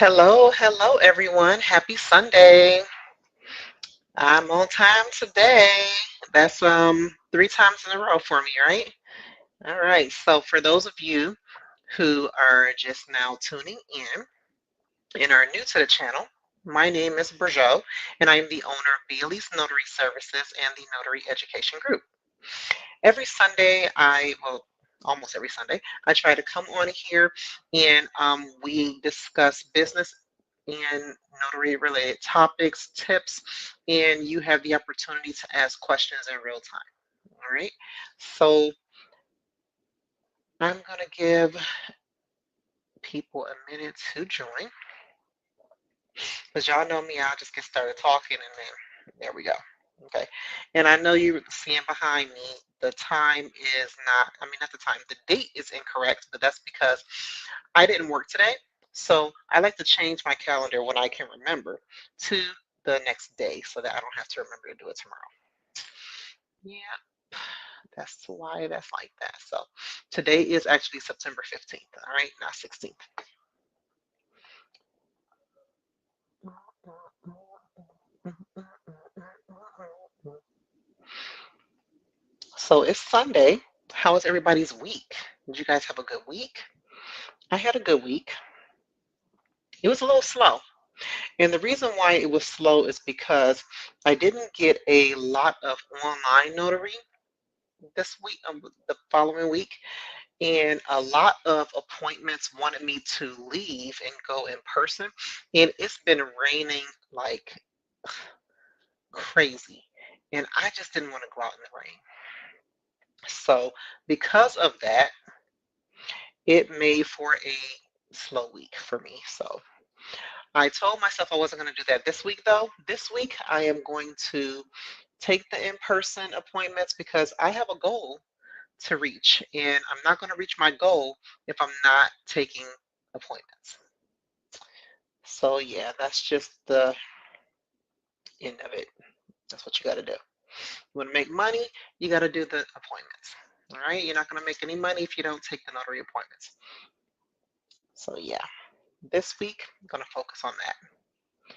Hello everyone. Happy Sunday. I'm on time today. That's three times in a row for me, right? All right. So for those of you who are just now tuning in and are new to the channel, my name is Bergeau, and I am the owner of Bailey's Notary Services and the Notary Education Group. Every Sunday, almost every Sunday, I try to come on here and we discuss business and notary related topics, tips, and you have the opportunity to ask questions in real time. All right. So I'm going to give people a minute to join because y'all know me, I'll just get started talking and then there we go. Okay. And I know you're seeing behind me, the time is not the time, the date is incorrect, but that's because I didn't work today. So I like to change my calendar when I can remember to the next day so that I don't have to remember to do it tomorrow. Yeah, that's why that's like that. So today is actually September 15th, all right, not 16th. So it's Sunday. How was everybody's week? Did you guys have a good week? I had a good week. It was a little slow. And the reason why it was slow is because I didn't get a lot of online notary this week, the following week, and a lot of appointments wanted me to leave and go in person. And it's been raining like crazy. And I just didn't want to go out in the rain. So, because of that, it made for a slow week for me. So, I told myself I wasn't going to do that this week, though. This week, I am going to take the in person appointments because I have a goal to reach, and I'm not going to reach my goal if I'm not taking appointments. So, yeah, that's just the end of it. That's what you got to do. You want to make money, you got to do the appointments. All right, you're not going to make any money if you don't take the notary appointments. So, yeah, this week, I'm going to focus on that.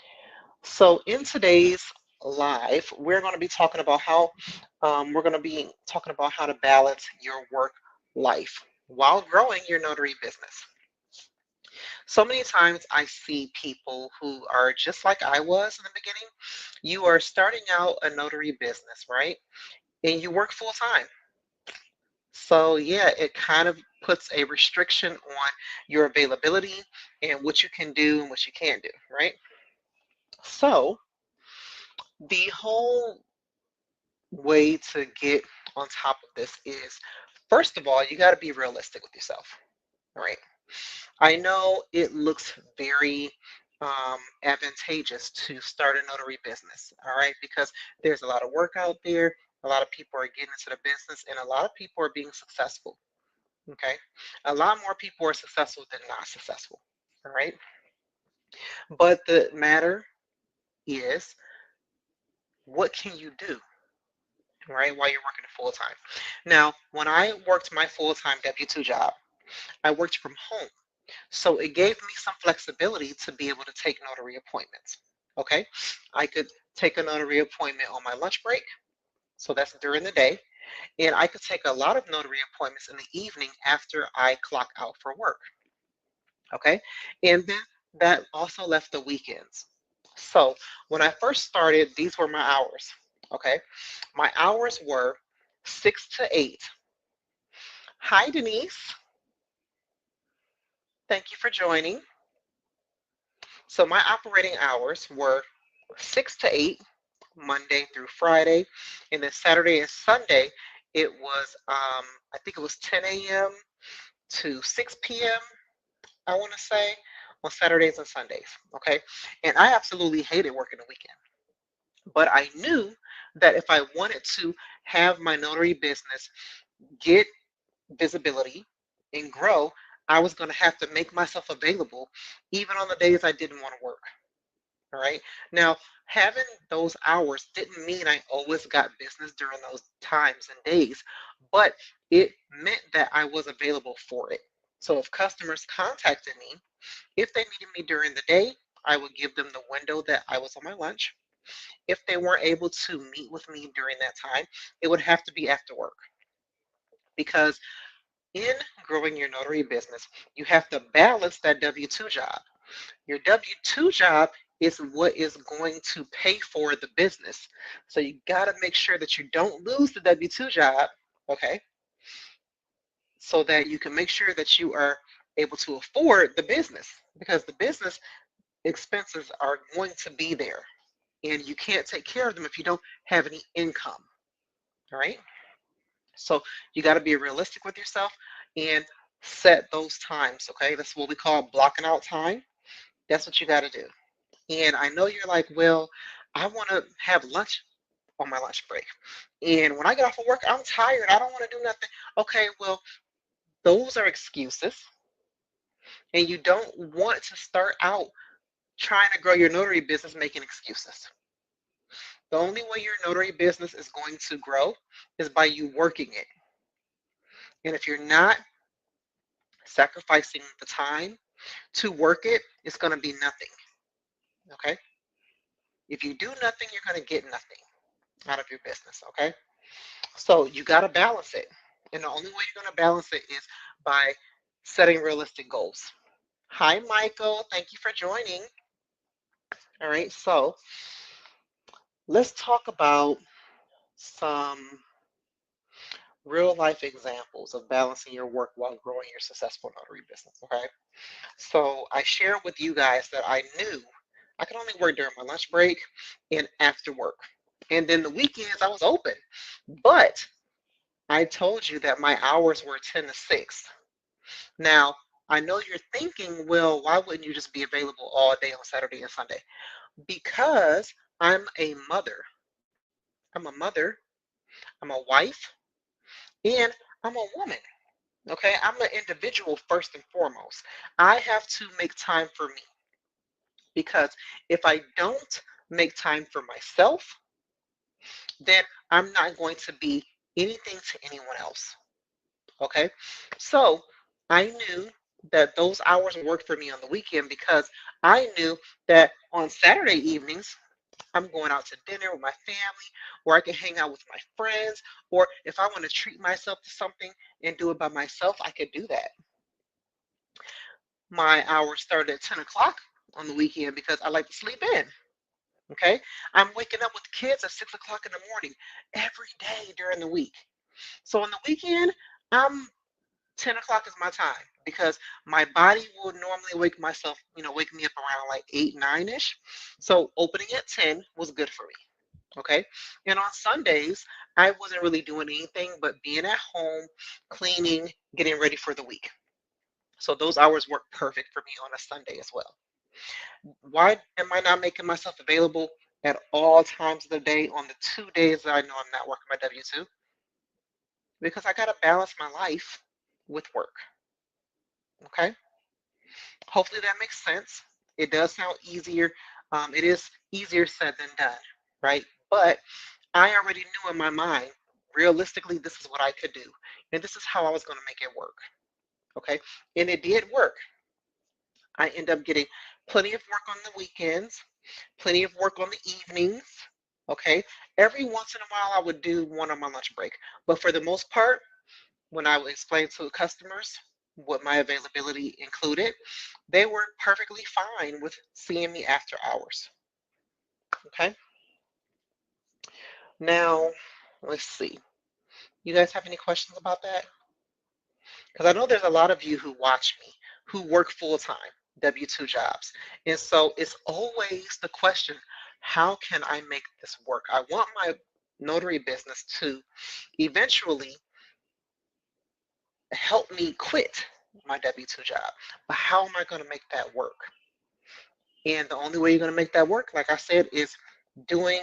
So in today's live, we're going to be talking about how to balance your work life while growing your notary business. So many times I see people who are just like I was in the beginning. You are starting out a notary business, right? And you work full time. So yeah, it kind of puts a restriction on your availability and what you can do and what you can't do, right? So the whole way to get on top of this is, first of all, you got to be realistic with yourself, right? I know it looks very advantageous to start a notary business, all right, because there's a lot of work out there, a lot of people are getting into the business, and a lot of people are being successful, okay? A lot more people are successful than not successful, all right? But the matter is, what can you do, right, while you're working full time? Now, when I worked my full time W-2 job, I worked from home. So it gave me some flexibility to be able to take notary appointments. Okay. I could take a notary appointment on my lunch break. So that's during the day. And I could take a lot of notary appointments in the evening after I clock out for work. Okay. And then that also left the weekends. So when I first started, these were my hours. Okay. My hours were 6 to 8. Hi, Denise. Thank you for joining. So my operating hours were 6 to 8, Monday through Friday, and then Saturday and Sunday, it was I think it was 10 a.m. to 6 p.m. I want to say on Saturdays and Sundays. Okay, and I absolutely hated working the weekend, but I knew that if I wanted to have my notary business get visibility and grow, I was going to have to make myself available even on the days I didn't want to work. All right. Now, having those hours didn't mean I always got business during those times and days, but it meant that I was available for it. So if customers contacted me, if they needed me during the day, I would give them the window that I was on my lunch. If they weren't able to meet with me during that time, it would have to be after work. Because in growing your notary business, you have to balance that W 2 job. Your W 2 job is what is going to pay for the business. So you got to make sure that you don't lose the W 2 job, okay? So that you can make sure that you are able to afford the business because the business expenses are going to be there and you can't take care of them if you don't have any income. All right. So you got to be realistic with yourself and set those times. Okay. That's what we call blocking out time. That's what you got to do. And I know you're like, well, I want to have lunch on my lunch break. And when I get off of work, I'm tired. I don't want to do nothing. Okay. Well, those are excuses. And you don't want to start out trying to grow your notary business making excuses. The only way your notary business is going to grow is by you working it. And if you're not sacrificing the time to work it, it's going to be nothing. Okay? If you do nothing, you're going to get nothing out of your business. Okay? So you got to balance it. And the only way you're going to balance it is by setting realistic goals. Hi, Michael. Thank you for joining. All right. So let's talk about some real life examples of balancing your work while growing your successful notary business. Okay. So I shared with you guys that I knew I could only work during my lunch break and after work. And then the weekends I was open. But I told you that my hours were 10 to 6. Now, I know you're thinking, well, why wouldn't you just be available all day on Saturday and Sunday? Because I'm a mother. I'm a mother, I'm a wife, and I'm a woman. Okay, I'm an individual first and foremost. I have to make time for me because if I don't make time for myself, then I'm not going to be anything to anyone else. Okay, so I knew that those hours worked for me on the weekend because I knew that on Saturday evenings, I'm going out to dinner with my family, or I can hang out with my friends, or if I want to treat myself to something and do it by myself, I could do that. My hours started at 10 o'clock on the weekend because I like to sleep in. Okay. I'm waking up with kids at 6 o'clock in the morning every day during the week. So on the weekend, I'm 10 o'clock is my time because my body will normally wake myself, wake me up around like 8, 9-ish. So opening at 10 was good for me. Okay. And on Sundays, I wasn't really doing anything but being at home, cleaning, getting ready for the week. So those hours work perfect for me on a Sunday as well. Why am I not making myself available at all times of the day on the 2 days that I know I'm not working my W 2? Because I got to balance my life with work. Okay. Hopefully that makes sense. It does sound easier. It is easier said than done, right? But I already knew in my mind, realistically, this is what I could do. And this is how I was going to make it work. Okay. And it did work. I end up getting plenty of work on the weekends, plenty of work on the evenings. Okay. Every once in a while, I would do one on my lunch break. But for the most part, when I would explain to customers what my availability included, they were perfectly fine with seeing me after hours. Okay. Now, let's see. You guys have any questions about that? Because I know there's a lot of you who watch me who work full time, W 2 jobs. And so it's always the question, how can I make this work? I want my notary business to eventually help me quit my W 2 job. But how am I going to make that work? And the only way you're going to make that work, like I said, is doing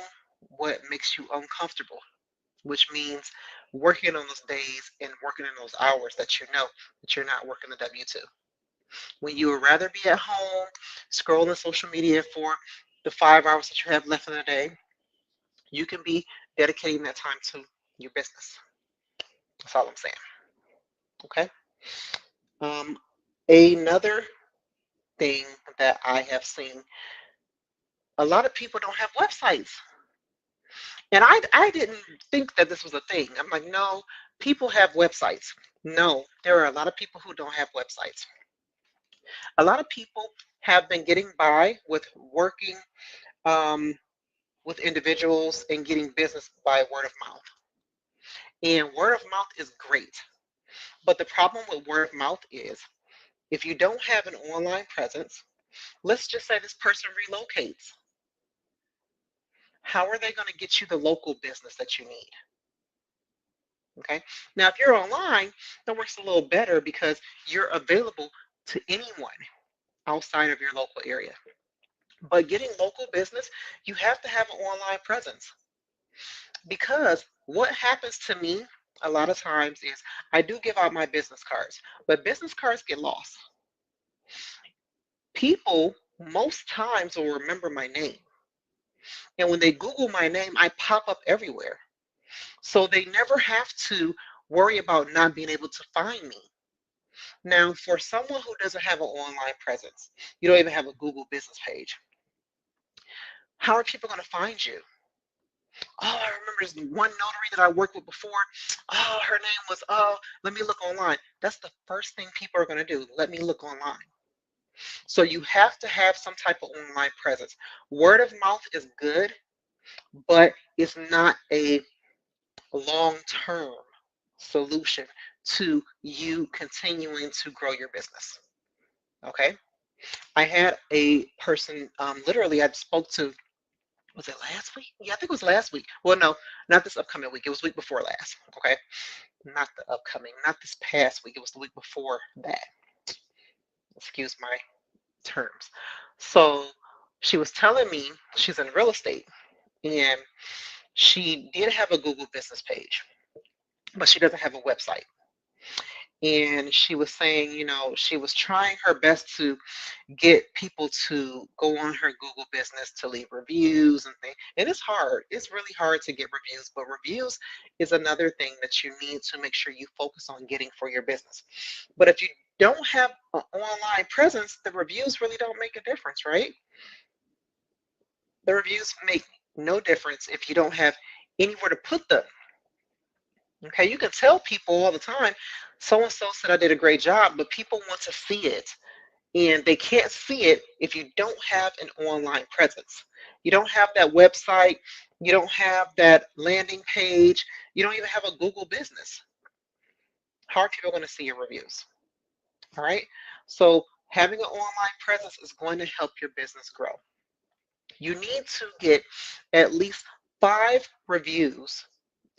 what makes you uncomfortable, which means working on those days and working in those hours that you know that you're not working the W 2. When you would rather be at home scrolling social media for the 5 hours that you have left in the day, you can be dedicating that time to your business. That's all I'm saying. Okay. Another thing that I have seen, a lot of people don't have websites. And I didn't think that this was a thing. I'm like, no, people have websites. No, there are a lot of people who don't have websites. A lot of people have been getting by with working um, with individuals and getting business by word of mouth. And word of mouth is great. But the problem with word of mouth is if you don't have an online presence, let's just say this person relocates. How are they going to get you the local business that you need? Okay. Now, if you're online, that works a little better because you're available to anyone outside of your local area. But getting local business, you have to have an online presence because what happens to me a lot of times is I do give out my business cards, but business cards get lost. People most times will remember my name. And when they Google my name, I pop up everywhere. So they never have to worry about not being able to find me. Now, for someone who doesn't have an online presence, you don't even have a Google business page, how are people going to find you? Oh, I remember this one notary that I worked with before. Oh, her name was, oh, let me look online. That's the first thing people are going to do. Let me look online. So you have to have some type of online presence. Word of mouth is good, but it's not a long-term solution to you continuing to grow your business. Okay. I had a person, literally, I spoke to, was it last week? Yeah, I think it was last week. Well, no, not this upcoming week. It was week before last. Okay. Not the upcoming, not this past week. It was the week before that. Excuse my terms. So she was telling me she's in real estate and she did have a Google business page, but she doesn't have a website. And she was saying, she was trying her best to get people to go on her Google business to leave reviews and things. And it's hard. It's really hard to get reviews, but reviews is another thing that you need to make sure you focus on getting for your business. But if you don't have an online presence, the reviews really don't make a difference, right? The reviews make no difference if you don't have anywhere to put them. Okay, you can tell people all the time, so and so said I did a great job, but people want to see it. And they can't see it if you don't have an online presence. You don't have that website, you don't have that landing page, you don't even have a Google business. How are people going to see your reviews? All right. So having an online presence is going to help your business grow. You need to get at least 5 reviews,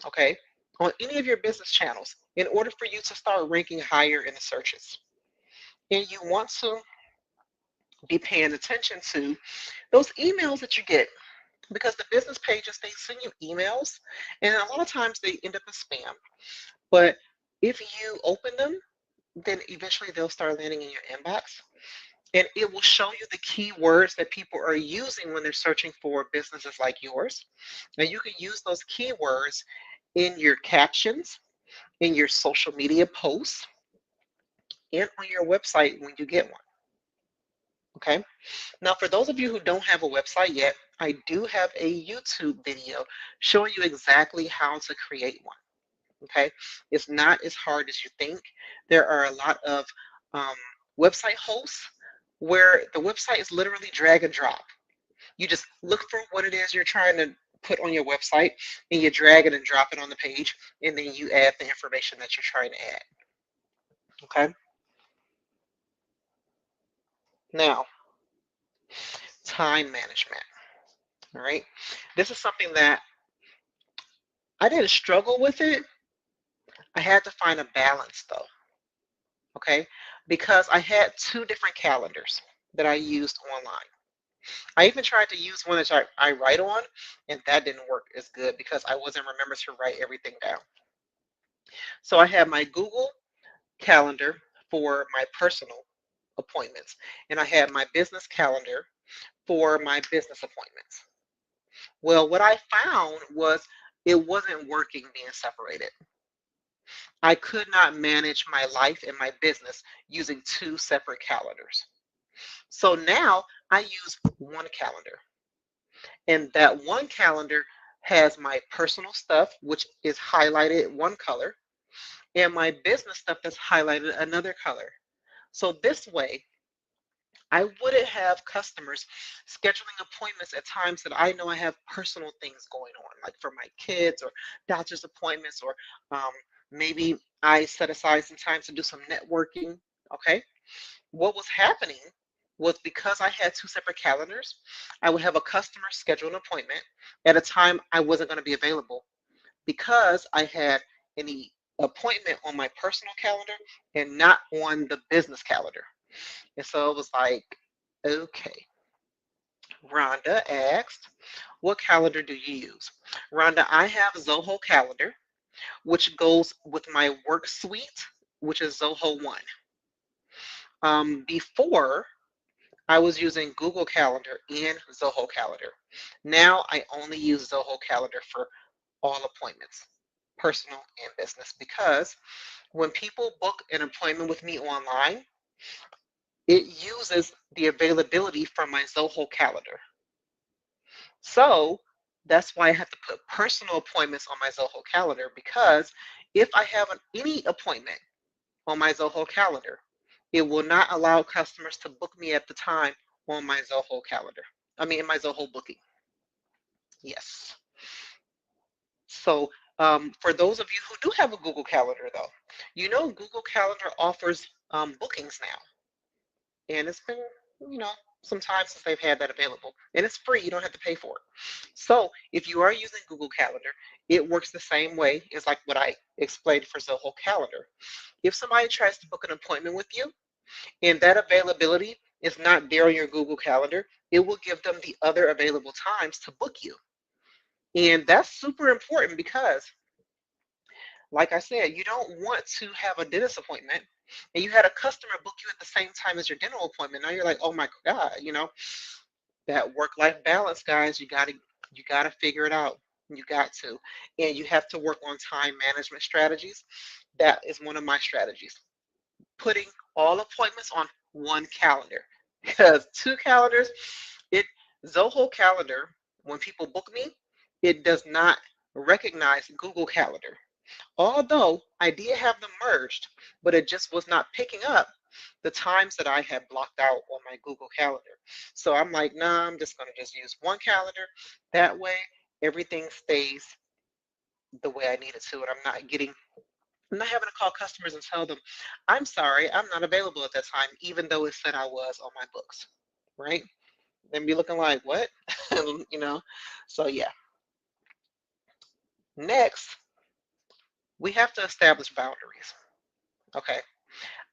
okay, on any of your business channels in order for you to start ranking higher in the searches. And you want to be paying attention to those emails that you get because the business pages, they send you emails and a lot of times they end up as spam. But if you open them, then eventually they'll start landing in your inbox and it will show you the keywords that people are using when they're searching for businesses like yours. And you can use those keywords in your captions, in your social media posts, and on your website when you get one. Okay. Now, for those of you who don't have a website yet, I do have a YouTube video showing you exactly how to create one. Okay. It's not as hard as you think. There are a lot of um, website hosts where the website is literally drag and drop. You just look for what it is you're trying to put on your website and you drag it and drop it on the page and then you add the information that you're trying to add. Okay. Now, time management. All right. This is something that I didn't struggle with it. I had to find a balance though. Okay. Because I had 2 different calendars that I used online. I even tried to use one that I write on, and that didn't work as good because I wasn't remembering to write everything down. So I had my Google calendar for my personal appointments, and I had my business calendar for my business appointments. Well, what I found was it wasn't working being separated. I could not manage my life and my business using two separate calendars. So now I use one calendar, and that one calendar has my personal stuff, which is highlighted one color, and my business stuff that's highlighted another color. So this way, I wouldn't have customers scheduling appointments at times that I know I have personal things going on, like for my kids or doctor's appointments, or um, maybe I set aside some time to do some networking. Okay. What was happening was because I had two separate calendars, I would have a customer schedule an appointment at a time I wasn't going to be available because I had any appointment on my personal calendar and not on the business calendar. And so it was like, okay. Rhonda asked, what calendar do you use? Rhonda, I have Zoho Calendar, which goes with my work suite, which is Zoho One. Before, I was using Google Calendar and Zoho Calendar. Now I only use Zoho Calendar for all appointments, personal and business, because when people book an appointment with me online, it uses the availability from my Zoho Calendar. So that's why I have to put personal appointments on my Zoho calendar, because if I have any appointment on my Zoho calendar, it will not allow customers to book me at the time on my Zoho calendar. I mean, in my Zoho booking. Yes. So for those of you who do have a Google Calendar, though, you know Google Calendar offers bookings now, and it's been, you know, some time since they've had that available, and it's free. You don't have to pay for it. So if you are using Google Calendar, it works the same way as like what I explained for Zoho Calendar. If somebody tries to book an appointment with you and that availability is not there on your Google Calendar, it will give them the other available times to book you. And that's super important because, like I said, you don't want to have a dentist appointment and you had a customer book you at the same time as your dental appointment. Now you're like, oh my God, that work-life balance, guys, you gotta figure it out. You got to. And you have to work on time management strategies. That is one of my strategies. Putting all appointments on one calendar. Because two calendars, it Zoho calendar, when people book me, it does not recognize Google Calendar. Although I did have them merged, but it just was not picking up the times that I had blocked out on my Google Calendar. So I'm like, nah, I'm just going to just use one calendar. That way, everything stays the way I need it to, and I'm not having to call customers and tell them, I'm sorry, I'm not available at that time, even though it said I was on my books, right? Then be looking like, what? you know? So, yeah. Next, we have to establish boundaries. Okay.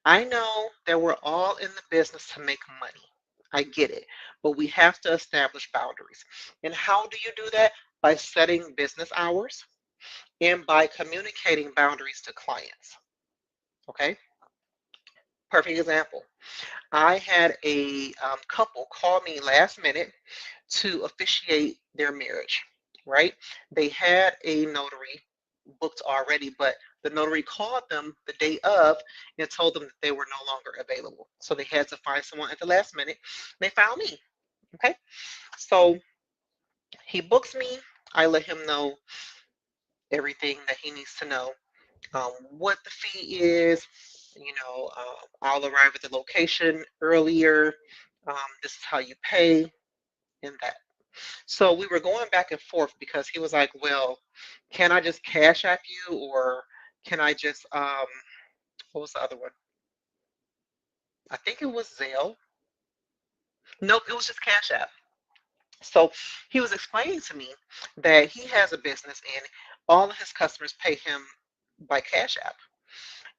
I know that we're all in the business to make money. I get it. But we have to establish boundaries. And how do you do that? By setting business hours and by communicating boundaries to clients. Okay. Perfect example. I had a couple call me last minute to officiate their marriage, right? They had a notary booked already, but the notary called them the day of and told them that they were no longer available. So they had to find someone at the last minute. They found me. Okay. So he books me. I let him know everything that he needs to know, what the fee is. I'll arrive at the location earlier. This is how you pay, and that. So we were going back and forth because he was like, well, can I just cash app you, or can I just what was the other one? I think it was Zelle. Nope, it was just Cash App. So he was explaining to me that he has a business and all of his customers pay him by Cash App.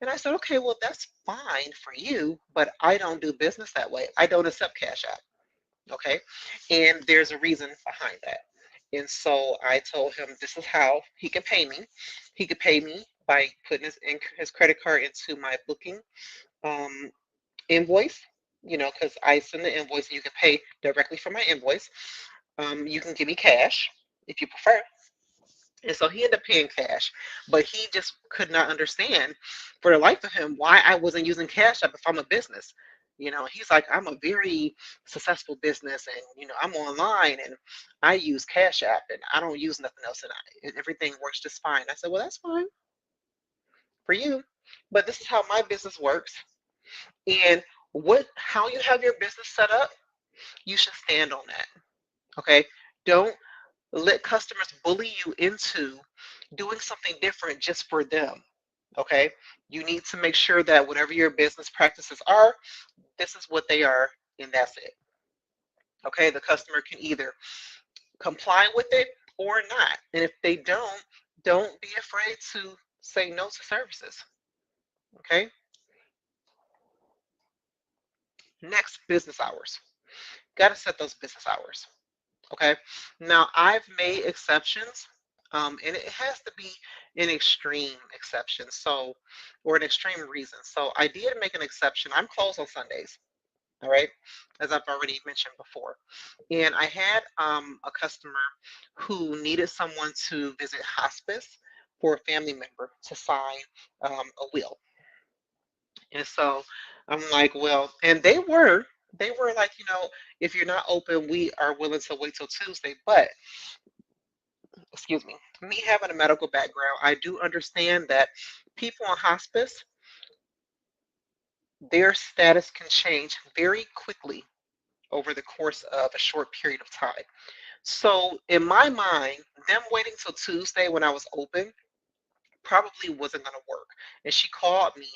And I said, okay, well, that's fine for you, but I don't do business that way. I don't accept Cash App. Okay. And there's a reason behind that. And so I told him this is how he can pay me. He could pay me by putting his credit card into my booking um, invoice, because I send the invoice and you can pay directly from my invoice. You can give me cash if you prefer. And so he ended up paying cash, but he just could not understand for the life of him why I wasn't using Cash App if I'm a business. He's like, I'm a very successful business, and I'm online and I use Cash App and I don't use nothing else, and everything works just fine. I said, well, that's fine for you, but this is how my business works. And how you have your business set up, you should stand on that. Okay. Don't let customers bully you into doing something different just for them. Okay. You need to make sure that whatever your business practices are, this is what they are, and that's it. Okay. The customer can either comply with it or not. And if they don't be afraid to say no to services. Okay. Next, business hours. Got to set those business hours. Okay. Now, I've made exceptions, and it has to be an extreme exception. So, or an extreme reason. So, I did make an exception. I'm closed on Sundays. All right. As I've already mentioned before. And I had a customer who needed someone to visit hospice for a family member to sign a will. And so I'm like, well, and they were like, if you're not open, we are willing to wait till Tuesday. But excuse me having a medical background, I do understand that people on hospice, their status can change very quickly over the course of a short period of time. So in my mind, them waiting till Tuesday when I was open probably wasn't going to work. And she called me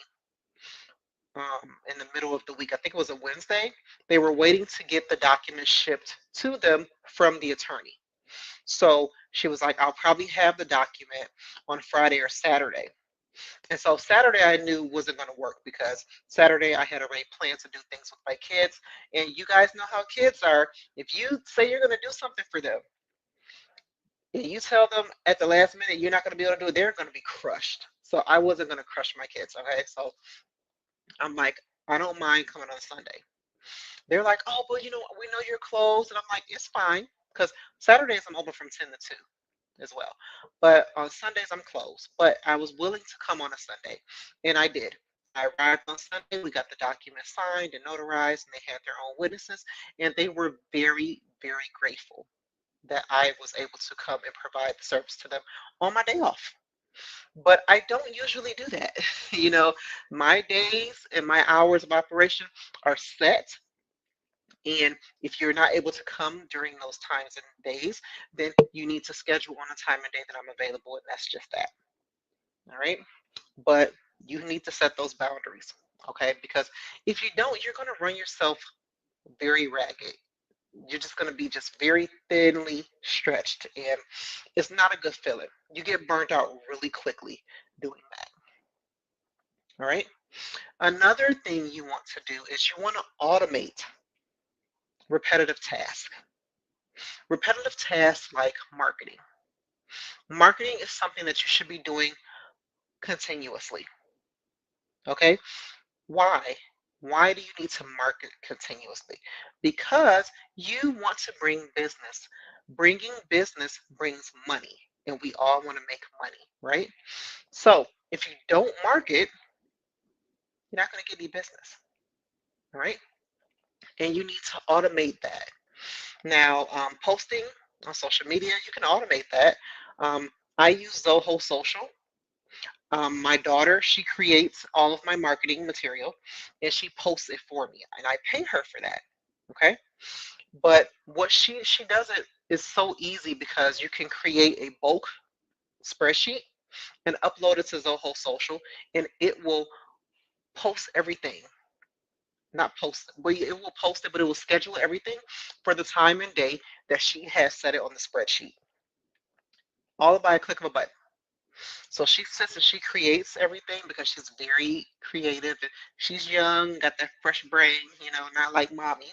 in the middle of the week. I think it was a Wednesday. They were waiting to get the documents shipped to them from the attorney. So she was like, I'll probably have the document on Friday or Saturday. And so Saturday I knew wasn't going to work because Saturday I had already planned to do things with my kids. And you guys know how kids are. If you say you're going to do something for them and you tell them at the last minute you're not going to be able to do it, they're going to be crushed. So I wasn't going to crush my kids. Okay. So I'm like, I don't mind coming on Sunday. They're like, oh, but we know you're closed. And I'm like, it's fine. Because Saturdays I'm open from 10 to 2 as well. But on Sundays I'm closed. But I was willing to come on a Sunday. And I did. I arrived on Sunday. We got the document signed and notarized, and they had their own witnesses. And they were very, very grateful that I was able to come and provide the service to them on my day off. But I don't usually do that. My days and my hours of operation are set, and if you're not able to come during those times and days, then you need to schedule on a time and day that I'm available, and that's just that. All right. But you need to set those boundaries. Okay. Because if you don't, you're going to run yourself very ragged. You're just going to be just very thinly stretched, and it's not a good feeling. You get burnt out really quickly doing that. All right. Another thing you want to do is you want to automate repetitive tasks. Repetitive tasks like marketing. Marketing is something that you should be doing continuously. Okay? Why? Why do you need to market continuously? Because you want to bring business. Bringing business brings money, and we all want to make money, right? So if you don't market, you're not going to get any business, all right? And you need to automate that. Now, posting on social media, you can automate that. I use Zoho Social. My daughter, she creates all of my marketing material and she posts it for me, and I pay her for that. Okay. But what she does it is so easy because you can create a bulk spreadsheet and upload it to Zoho Social, and it will post everything. Not post, but it will post it, but it will schedule everything for the time and day that she has set it on the spreadsheet, all by a click of a button. So she sits and she creates everything because she's very creative. She's young, got that fresh brain, not like mommy.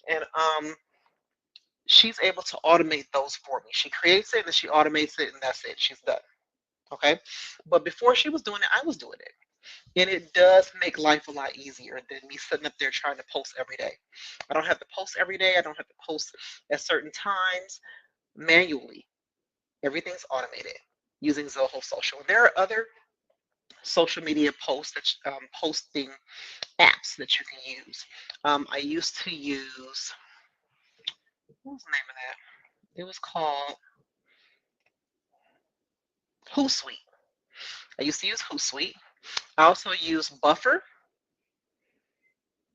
And she's able to automate those for me. She creates it and she automates it, and that's it. She's done. Okay. But before she was doing it, I was doing it. And it does make life a lot easier than me sitting up there trying to post every day. I don't have to post every day. I don't have to post at certain times manually. Everything's automated using Zoho Social. There are other social media posting apps that you can use. I used to use, what was the name of that? It was called Hootsuite. I used to use Hootsuite. I also use Buffer,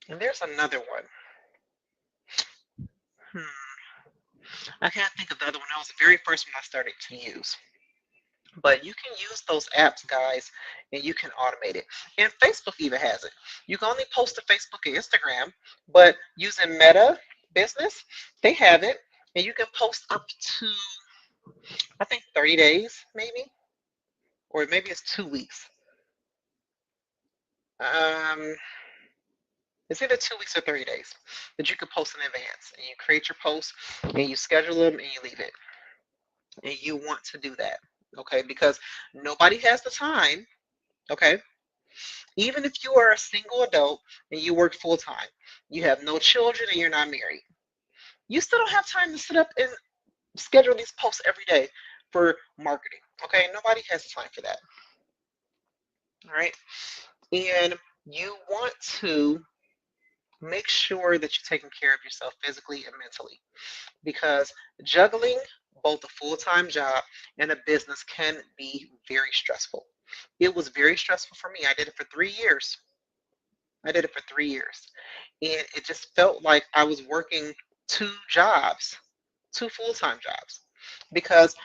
and there's another one. I can't think of the other one. That was the very first one I started to use. But you can use those apps, guys, and you can automate it. And Facebook even has it. You can only post to Facebook and Instagram, but using Meta Business, they have it, and you can post up to, I think, 30 days, maybe, or maybe it's 2 weeks. Um, it's either 2 weeks or 30 days that you can post in advance. And you create your posts, and you schedule them, and you leave it. And you want to do that, okay? Because nobody has the time, okay? Even if you are a single adult and you work full time, you have no children and you're not married, you still don't have time to sit up and schedule these posts every day for marketing. Okay, nobody has time for that. All right, and you want to make sure that you're taking care of yourself physically and mentally because juggling both a full-time job and a business can be very stressful. It was very stressful for me. I did it for 3 years. I did it for 3 years. And it just felt like I was working two jobs, two full-time jobs. Because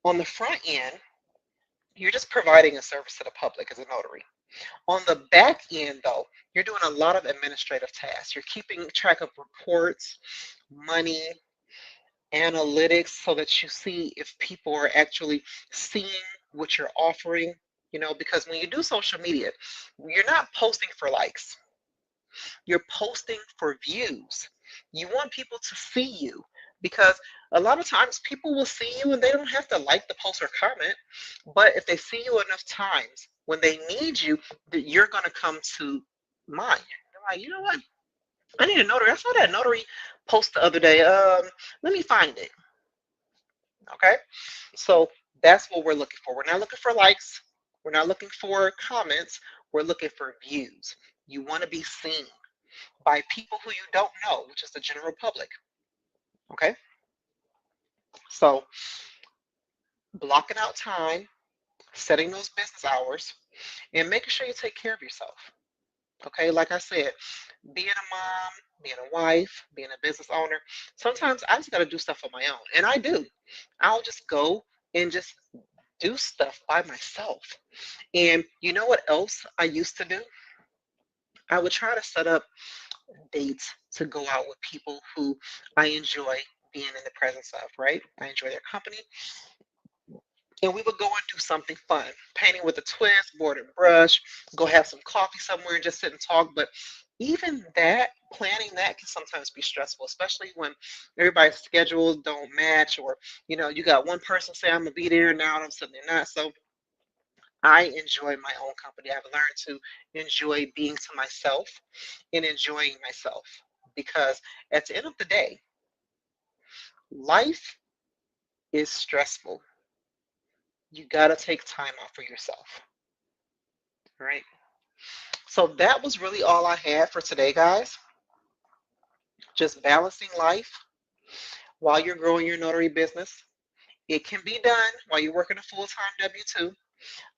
on the front end, you're just providing a service to the public as a notary. On the back end, though, you're doing a lot of administrative tasks. You're keeping track of reports, money, analytics, so that you see if people are actually seeing what you're offering. Because when you do social media, you're not posting for likes. You're posting for views. You want people to see you because a lot of times people will see you and they don't have to like the post or comment. But if they see you enough times, when they need you, that you're going to come to mind. You're like, you know what? I need a notary. I saw that notary post the other day. Let me find it. Okay. So that's what we're looking for. We're not looking for likes. We're not looking for comments. We're looking for views. You want to be seen by people who you don't know, which is the general public. Okay? So, blocking out time, setting those business hours, and making sure you take care of yourself. Okay? Like I said, being a mom, being a wife, being a business owner, sometimes I just got to do stuff on my own. And I do. I'll just go and just do stuff by myself. And you know what else I used to do? I would try to set up dates to go out with people who I enjoy being in the presence of, right? I enjoy their company. And we would go and do something fun, painting with a twist, board and brush, go have some coffee somewhere and just sit and talk. But even that, planning that can sometimes be stressful, especially when everybody's schedules don't match or, you got one person say I'm gonna be there now and I'm sitting there not. So I enjoy my own company. I've learned to enjoy being to myself and enjoying myself because at the end of the day, life is stressful. You got to take time out for yourself, right? So that was really all I had for today, guys. Just balancing life while you're growing your notary business. It can be done while you're working a full-time W-2.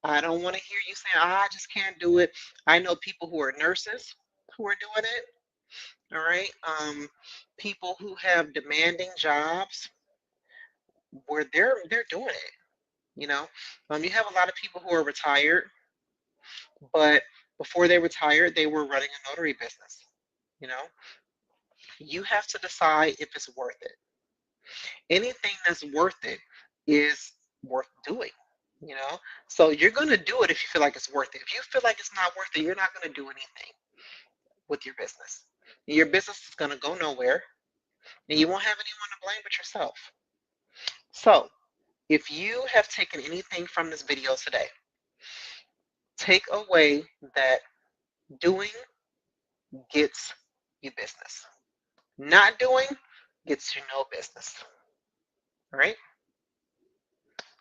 I don't want to hear you saying, I just can't do it. I know people who are nurses who are doing it. All right. People who have demanding jobs where they're doing it. You know, you have a lot of people who are retired, but before they retired, they were running a notary business. You know, you have to decide if it's worth it. Anything that's worth it is worth doing. So you're going to do it if you feel like it's worth it. If you feel like it's not worth it, you're not going to do anything with your business. Your business is going to go nowhere, and you won't have anyone to blame but yourself. So if you have taken anything from this video today, take away that doing gets you business. Not doing gets you no business. All right?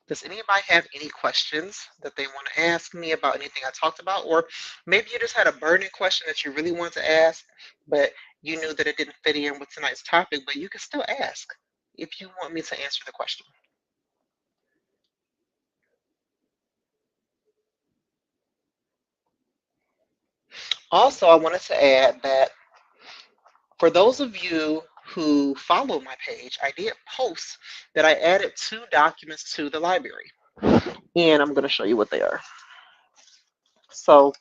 Does anybody have any questions that they want to ask me about anything I talked about? Or maybe you just had a burning question that you really wanted to ask, but you knew that it didn't fit in with tonight's topic, but you can still ask if you want me to answer the question. Also, I wanted to add that for those of you who follow my page, I did post that I added 2 documents to the library, and I'm going to show you what they are. So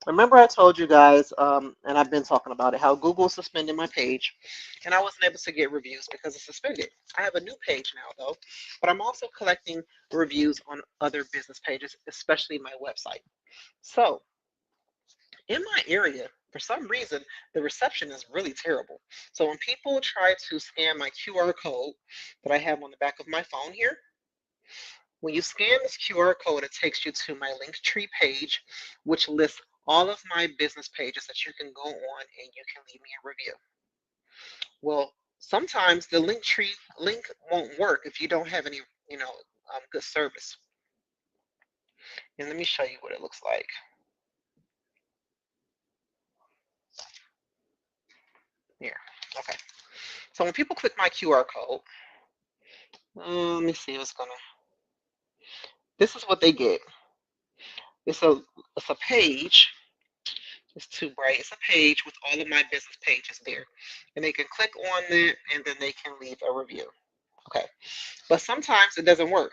remember I told you guys, and I've been talking about it, how Google suspended my page, and I wasn't able to get reviews because it's suspended. I have a new page now, though, but I'm also collecting reviews on other business pages, especially my website. So in my area, for some reason, the reception is really terrible. So when people try to scan my QR code that I have on the back of my phone here, when you scan this QR code, it takes you to my Linktree page, which lists all of my business pages that you can go on and you can leave me a review. Well, sometimes the Linktree link won't work if you don't have any, good service. And let me show you what it looks like. Here, okay. So when people click my QR code, let me see what's gonna. This is what they get. It's a it's a page. It's too bright. It's a page with all of my business pages there, and they can click on that, and then they can leave a review. Okay, but sometimes it doesn't work,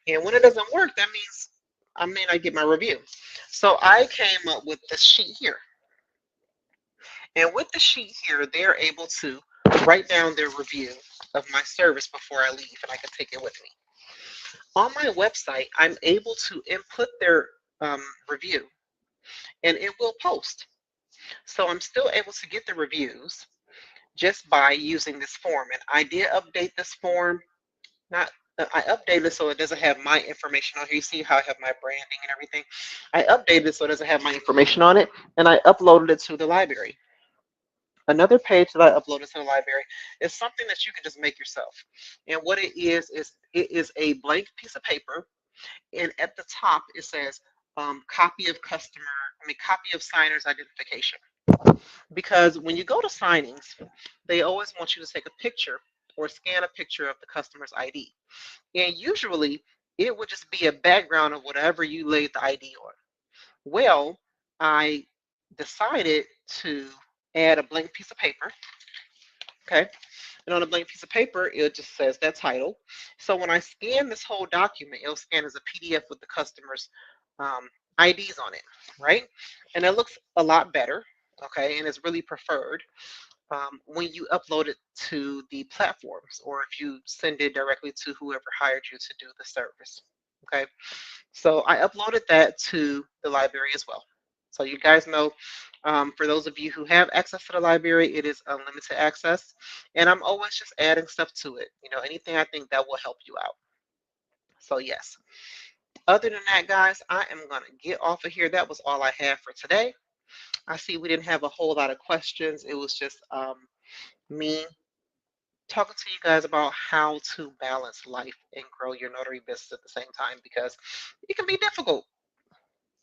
and when it doesn't work, that means I may not get my review. So I came up with this sheet here, and with the sheet here, they're able to write down their review of my service before I leave, and I can take it with me. On my website, I'm able to input their review, and it will post. So I'm still able to get the reviews just by using this form. And I did update this form. Not I updated it so it doesn't have my information on here. You see how I have my branding and everything. I updated it so it doesn't have my information on it, and I uploaded it to the library. Another page that I uploaded to the library is something that you can just make yourself. And what it is it is a blank piece of paper, and at the top it says copy of copy of signer's identification. Because when you go to signings, they always want you to take a picture or scan a picture of the customer's ID. And usually it would just be a background of whatever you laid the ID on. Well, I decided to add a blank piece of paper. Okay. And on a blank piece of paper, it just says that title. So when I scan this whole document, it'll scan as a PDF with the customer's IDs on it, right? And it looks a lot better, okay? And it's really preferred when you upload it to the platforms or if you send it directly to whoever hired you to do the service, okay? So I uploaded that to the library as well. So you guys know, for those of you who have access to the library, it is unlimited access. And I'm always just adding stuff to it. Anything I think that will help you out. So yes. Other than that, guys, I am going to get off of here. That was all I have for today. I see we didn't have a whole lot of questions. It was just me talking to you guys about how to balance life and grow your notary business at the same time because it can be difficult.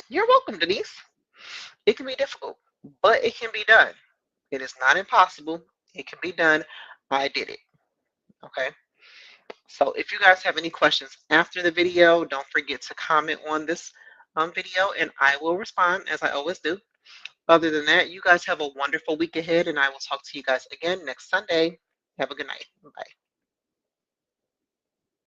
You're welcome, Denise. It can be difficult, but it can be done. It is not impossible. It can be done. I did it. Okay. So if you guys have any questions after the video, don't forget to comment on this video and I will respond as I always do. Other than that, you guys have a wonderful week ahead and I will talk to you guys again next Sunday. Have a good night. Bye.